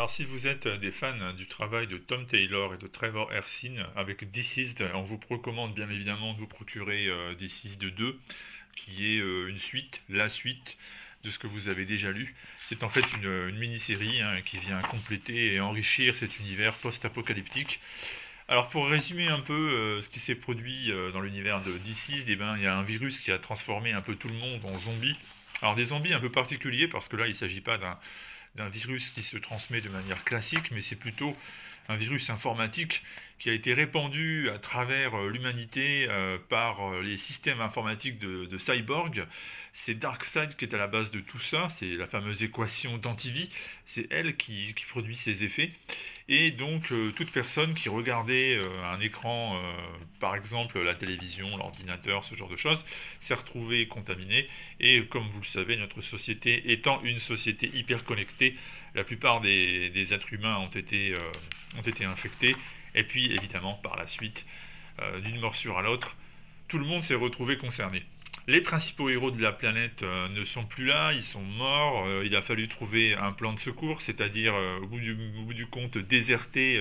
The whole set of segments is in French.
Alors si vous êtes des fans du travail de Tom Taylor et de Trevor Hersin avec Deceased, on vous recommande bien évidemment de vous procurer Deceased 2, qui est une suite, la suite de ce que vous avez déjà lu. C'est en fait une mini-série qui vient compléter et enrichir cet univers post-apocalyptique. Alors pour résumer un peu ce qui s'est produit dans l'univers de Deceased, eh ben, il y a un virus qui a transformé un peu tout le monde en zombies. Alors des zombies un peu particuliers parce que là il ne s'agit pas d'un virus qui se transmet de manière classique, mais c'est plutôt un virus informatique qui a été répandu à travers l'humanité par les systèmes informatiques de Cyborg. C'est Darkseid qui est à la base de tout ça, c'est la fameuse équation d'antivie, c'est elle qui produit ces effets. Et donc toute personne qui regardait un écran, par exemple la télévision, l'ordinateur, ce genre de choses, s'est retrouvée contaminée. Et comme vous le savez, notre société étant une société hyper connectée, la plupart des êtres humains ont été infectés. Et puis évidemment par la suite, d'une morsure à l'autre, tout le monde s'est retrouvé concerné. Les principaux héros de la planète ne sont plus là, ils sont morts, il a fallu trouver un plan de secours, c'est-à-dire au bout du compte déserter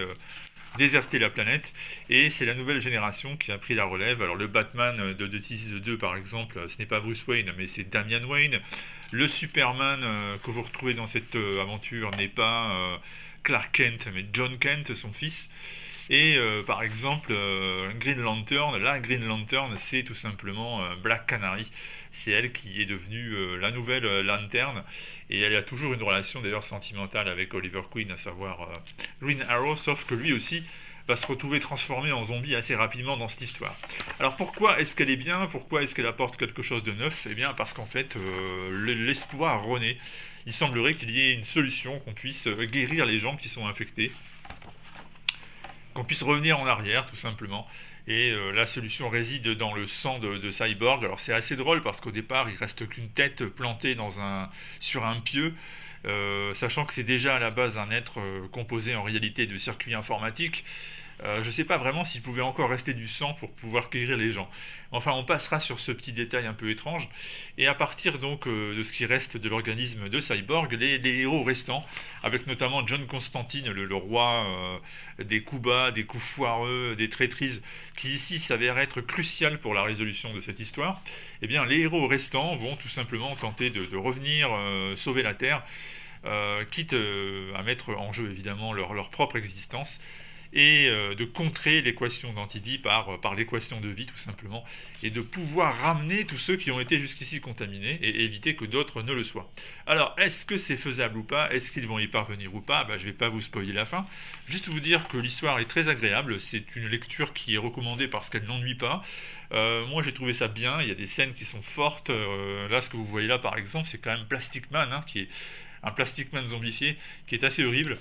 la planète, et c'est la nouvelle génération qui a pris la relève. Alors le Batman de Deceased 2 par exemple, ce n'est pas Bruce Wayne mais c'est Damian Wayne. Le Superman que vous retrouvez dans cette aventure n'est pas Clark Kent mais John Kent, son fils. Et par exemple, Green Lantern, la Green Lantern, c'est tout simplement Black Canary. C'est elle qui est devenue la nouvelle lanterne. Et elle a toujours une relation d'ailleurs sentimentale avec Oliver Queen, à savoir Green Arrow, sauf que lui aussi va se retrouver transformé en zombie assez rapidement dans cette histoire. Alors pourquoi est-ce qu'elle est bien? Pourquoi est-ce qu'elle apporte quelque chose de neuf? Eh bien parce qu'en fait, l'espoir renaît. Il semblerait qu'il y ait une solution, qu'on puisse guérir les gens qui sont infectés, qu'on puisse revenir en arrière tout simplement. Et la solution réside dans le sang de Cyborg. Alors c'est assez drôle parce qu'au départ il reste qu'une tête plantée sur un pieu, sachant que c'est déjà à la base un être composé en réalité de circuits informatiques. Je ne sais pas vraiment s'il pouvait encore rester du sang pour pouvoir guérir les gens. Enfin, on passera sur ce petit détail un peu étrange. Et à partir donc de ce qui reste de l'organisme de Cyborg, les héros restants, avec notamment John Constantine, le roi des coups bas, des coups foireux, des traîtrises, qui ici s'avère être crucial pour la résolution de cette histoire, eh bien les héros restants vont tout simplement tenter de revenir sauver la Terre, quitte à mettre en jeu évidemment leur propre existence, et de contrer l'équation d'antivie par l'équation de vie tout simplement, et de pouvoir ramener tous ceux qui ont été jusqu'ici contaminés et éviter que d'autres ne le soient. Alors est-ce que c'est faisable ou pas? Est-ce qu'ils vont y parvenir ou pas? Je ne vais pas vous spoiler la fin, juste vous dire que l'histoire est très agréable, c'est une lecture qui est recommandée parce qu'elle n'ennuie pas. Moi j'ai trouvé ça bien, il y a des scènes qui sont fortes, là ce que vous voyez là par exemple c'est quand même Plastic Man qui est un Plastic Man zombifié, qui est assez horrible.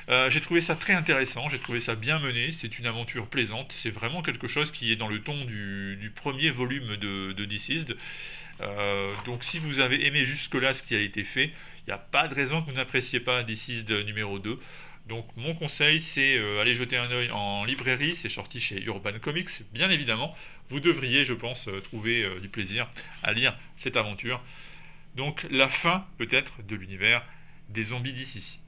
J'ai trouvé ça très intéressant, j'ai trouvé ça bien mené, c'est une aventure plaisante, c'est vraiment quelque chose qui est dans le ton du premier volume de Deceased. Donc si vous avez aimé jusque-là ce qui a été fait, il n'y a pas de raison que vous n'appréciez pas Deceased numéro 2. Donc mon conseil c'est aller jeter un œil en librairie, c'est sorti chez Urban Comics, bien évidemment. Vous devriez, je pense, trouver du plaisir à lire cette aventure. Donc la fin peut-être de l'univers des zombies d'ici.